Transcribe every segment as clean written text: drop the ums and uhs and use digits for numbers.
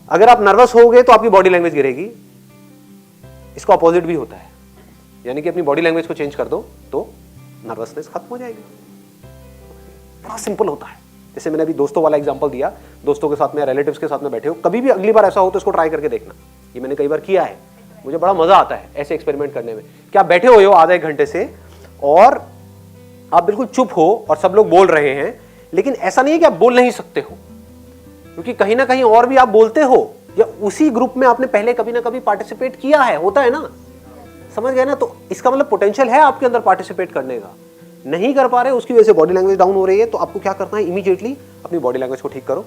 अगर आप नर्वस होगे तो आपकी बॉडी लैंग्वेज गिरेगी, इसका अपोजिट भी होता है, यानी कि अपनी बॉडी लैंग्वेज को चेंज कर दो तो नर्वसनेस खत्म हो जाएगी। बड़ा सिंपल होता है। जैसे मैंने अभी दोस्तों वाला एग्जांपल दिया, दोस्तों के साथ में, रिलेटिव्स के साथ में बैठे हो, कभी भी अगली बार ऐसा हो तो इसको ट्राई करके देखना। ये मैंने कई बार किया है, मुझे बड़ा मजा आता है ऐसे एक्सपेरिमेंट करने में। क्या बैठे हुए हो आधा एक घंटे से और आप बिल्कुल चुप हो और सब लोग बोल रहे हैं, लेकिन ऐसा नहीं है कि आप बोल नहीं सकते हो, क्योंकि कहीं ना कहीं और भी आप बोलते हो, या उसी ग्रुप में आपने पहले कभी ना कभी पार्टिसिपेट किया है, होता है ना, समझ गए ना। तो इसका मतलब पोटेंशियल है आपके अंदर पार्टिसिपेट करने का, नहीं कर पा रहे, उसकी वजह से बॉडी लैंग्वेज डाउन हो रही है। तो आपको क्या करना है, इमीडिएटली अपनी बॉडी लैंग्वेज को ठीक करो,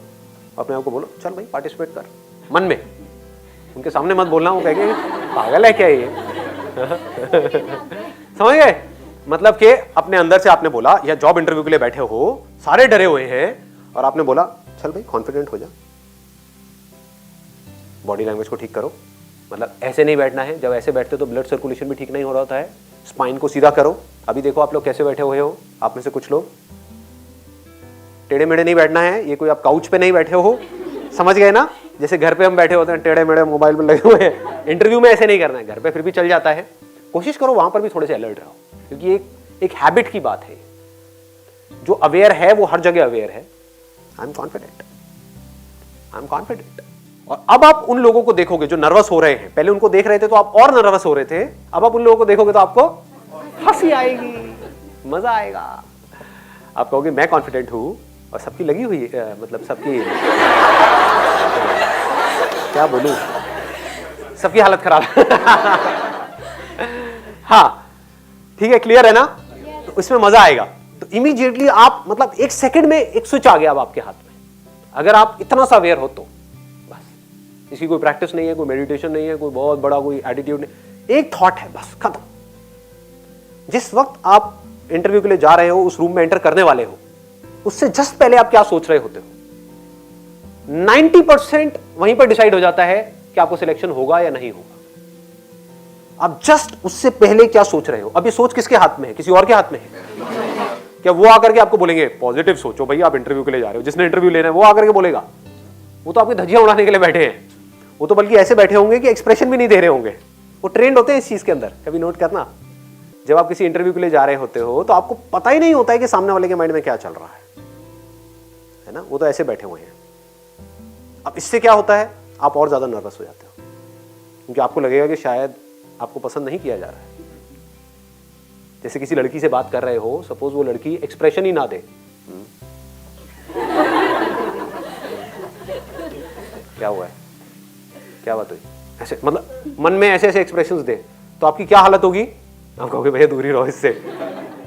अपने आप को बोलो चल भाई पार्टिसिपेट कर, मन में, उनके सामने मत बोलना, वो कहेंगे पागल है क्या ये समझ गए। मतलब कि अपने अंदर से आपने बोला, या जॉब इंटरव्यू के लिए बैठे हो, सारे डरे हुए हैं और आपने बोला चल भाई कॉन्फिडेंट हो जा, बॉडी लैंग्वेज को ठीक करो। मतलब ऐसे नहीं बैठना है, जब ऐसे बैठते तो ब्लड सर्कुलेशन भी ठीक नहीं हो रहा होता है। स्पाइन को सीधा करो। अभी देखो आप लोग कैसे बैठे हुए हो, आप में से कुछ लोग टेढ़े मेढ़े नहीं बैठना है, ये कोई आप काउच पे नहीं बैठे हो, समझ गए ना। जैसे घर पे हम बैठे होते हैं टेढ़े मेढ़े मोबाइल में लगे हुए हैं, इंटरव्यू में ऐसे नहीं करना है, घर पे फिर भी चल जाता है। कोशिश करो वहां पर भी थोड़े से अलर्ट रहो, क्योंकि एक हैबिट की बात है। जो अवेयर है वो हर जगह अवेयर है। I am confident, I am confident. और अब आप उन लोगों को देखोगे जो नर्वस हो रहे हैं, पहले उनको देख रहे थे तो आप और नर्वस हो रहे थे, अब आप उन लोगों को देखोगे तो आपको हंसी आएगी, मजा आएगा। आप कहोगे मैं कॉन्फिडेंट हूं और सबकी लगी हुई मतलब सबकी क्या बोलूं, सबकी हालत खराब हाँ ठीक है, क्लियर है ना। तो इसमें मजा आएगा। तो इमीडिएटली आप मतलब एक सेकंड में एक स्विच आ गया अब आपके हाथ में, अगर आप इतना सा अवेयर हो तो। बस इसकी कोई प्रैक्टिस नहीं है, कोई मेडिटेशन नहीं है, कोई बहुत बड़ा कोई एटीट्यूड नहीं, एक थॉट है बस, खत्म। जिस वक्त आप इंटरव्यू के लिए जा रहे हो, उस रूम में एंटर करने वाले हो, उससे जस्ट पहले आप क्या सोच रहे होते हो, 90% वहीं पर डिसाइड हो जाता है कि आपको सिलेक्शन होगा या नहीं होगा। आप जस्ट उससे पहले क्या सोच रहे हो। अब ये सोच किसके हाथ में है, किसी और के हाथ में है क्या? वो आकर के आपको बोलेंगे पॉजिटिव सोचो भाई, आप इंटरव्यू के लिए जा रहे हो, जिसने इंटरव्यू लेना है वो आकर के बोलेगा। वो तो आपकी धज्जियां उड़ाने के लिए बैठे हैं, वो तो बल्कि ऐसे बैठे होंगे कि एक्सप्रेशन भी नहीं दे रहे होंगे। वो ट्रेंड होते हैं इस चीज के अंदर। कभी नोट करना, जब आप किसी इंटरव्यू के लिए जा रहे होते हो तो आपको पता ही नहीं होता है कि सामने वाले के माइंड में क्या चल रहा है ना। वो तो ऐसे बैठे हुए हैं। अब इससे क्या होता है, आप और ज्यादा नर्वस हो जाते हो, क्योंकि आपको लगेगा कि शायद आपको पसंद नहीं किया जा रहा है। जैसे किसी लड़की से बात कर रहे हो, सपोज वो लड़की एक्सप्रेशन ही ना दे, क्या हुआ है, क्या बात हुई, ऐसे मतलब मन में ऐसे ऐसे एक्सप्रेशंस दे, तो आपकी क्या हालत होगी? आप कहोगे भैया दूर ही रहो इससे,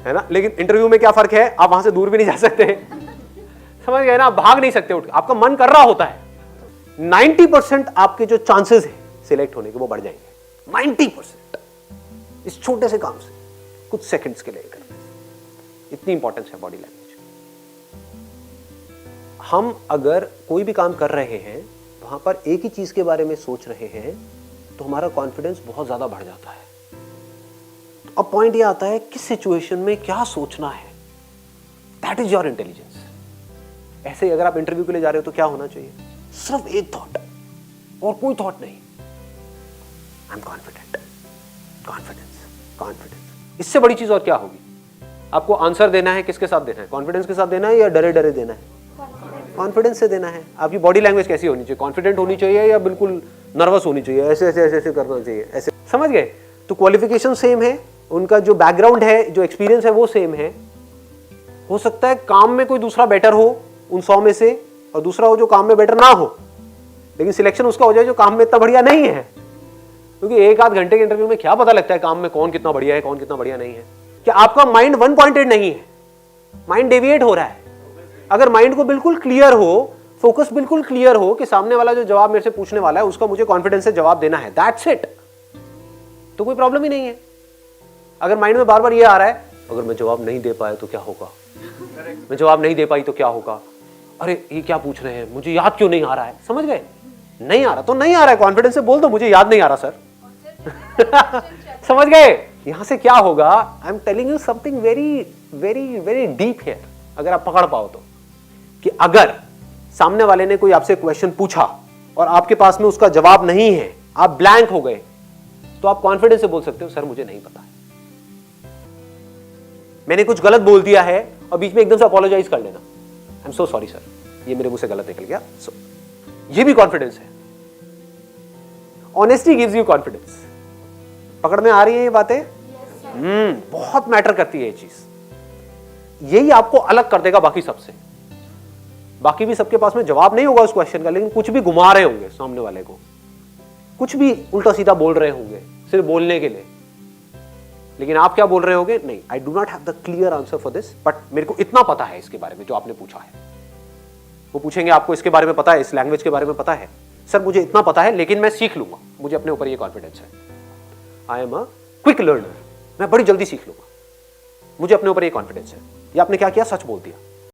है ना। लेकिन इंटरव्यू में क्या फर्क है, आप वहां से दूर भी नहीं जा सकते, समझ गए ना, आप भाग नहीं सकते उठ, आपका मन कर रहा होता है। 90% आपके जो चांसेस है सिलेक्ट होने के वो बढ़ जाएंगे। 90% इस छोटे से काम से, कुछ सेकंड्स के लिए करने से। इतनी इंपॉर्टेंस है बॉडी लैंग्वेज। हम अगर कोई भी काम कर रहे हैं, वहां पर एक ही चीज के बारे में सोच रहे हैं, तो हमारा कॉन्फिडेंस बहुत ज्यादा बढ़ जाता है। तो अब पॉइंट ये आता है किस सिचुएशन में क्या सोचना है, दैट इज योर इंटेलिजेंस। ऐसे ही अगर आप इंटरव्यू के लिए जा रहे हो तो क्या होना चाहिए, सिर्फ एक थॉट और कोई थॉट नहीं, I am confident, confidence, confidence. इससे बड़ी चीज और क्या होगी? आपको आंसर देना है, किसके साथ देना है, कॉन्फिडेंस के साथ देना है या डरे डरे देना है? कॉन्फिडेंस से देना है। आपकी बॉडी लैंग्वेज कैसी होनी चाहिए, कॉन्फिडेंट होनी चाहिए या बिल्कुल नर्वस होनी चाहिए, ऐसे ऐसे ऐसे ऐसे करना चाहिए, ऐसे, समझ गए। तो क्वालिफिकेशन सेम है, उनका जो बैकग्राउंड है, जो एक्सपीरियंस है वो सेम है। हो सकता है काम में कोई दूसरा बेटर हो उन 100 में से, और दूसरा हो जो काम में बेटर ना हो, लेकिन सिलेक्शन उसका हो जाए जो काम में इतना बढ़िया नहीं है। क्योंकि एक आध घंटे के इंटरव्यू में क्या पता लगता है काम में कौन कितना बढ़िया है, कौन कितना बढ़िया नहीं है। क्या आपका माइंड वन पॉइंटेड नहीं है, माइंड डेविएट हो रहा है। अगर माइंड को बिल्कुल क्लियर हो, फोकस बिल्कुल क्लियर हो कि सामने वाला जो जवाब मेरे से पूछने वाला है उसका मुझे कॉन्फिडेंस से जवाब देना है, दैट्स इट, तो कोई प्रॉब्लम ही नहीं है। अगर माइंड में बार बार ये आ रहा है, अगर मैं जवाब नहीं दे पाया तो क्या होगा, मैं जवाब नहीं दे पाई तो क्या होगा, अरे ये क्या पूछ रहे हैं, मुझे याद क्यों नहीं आ रहा है, समझ गए। नहीं आ रहा तो नहीं आ रहा है, कॉन्फिडेंस से बोल दो मुझे याद नहीं आ रहा सर समझ गए। यहां से क्या होगा, I am telling you something very very very deep here, अगर आप पकड़ पाओ तो, कि अगर सामने वाले ने कोई आपसे क्वेश्चन पूछा और आपके पास में उसका जवाब नहीं है, आप ब्लैंक हो गए, तो आप कॉन्फिडेंस से बोल सकते हो सर मुझे नहीं पता है, मैंने कुछ गलत बोल दिया है, और बीच में एकदम से अपोलोजाइज कर लेना, I am so sorry sir, ये मेरे मुंह से गलत निकल गया। ये भी कॉन्फिडेंस है। Honesty gives you confidence. पकड़ में आ रही है ये बातें? बहुत मैटर करती है ये चीज। यही आपको अलग कर देगा बाकी सबसे। बाकी भी सबके पास में जवाब नहीं होगा उस क्वेश्चन का, लेकिन कुछ भी घुमा रहे होंगे सामने वाले को, कुछ भी उल्टा सीधा बोल रहे होंगे सिर्फ बोलने के लिए, लेकिन आप क्या बोल रहे होगे? नहीं, I do not have the clear answer for this, but मेरे को इतना पता है इसके बारे में जो आपने पूछा है। वो पूछेंगे आपको इसके बारे में पता है, इस लैंग्वेज के बारे में पता है? सर मुझे इतना पता है, लेकिन मैं सीख लूंगा, मुझे अपने ऊपर ये कॉन्फिडेंस है, I am a quick learner, मैं बड़ी जल्दी सीख लूंगा, मुझे अपने ऊपर ये कॉन्फिडेंस है। ये आपने क्या किया? सच बोल दिया।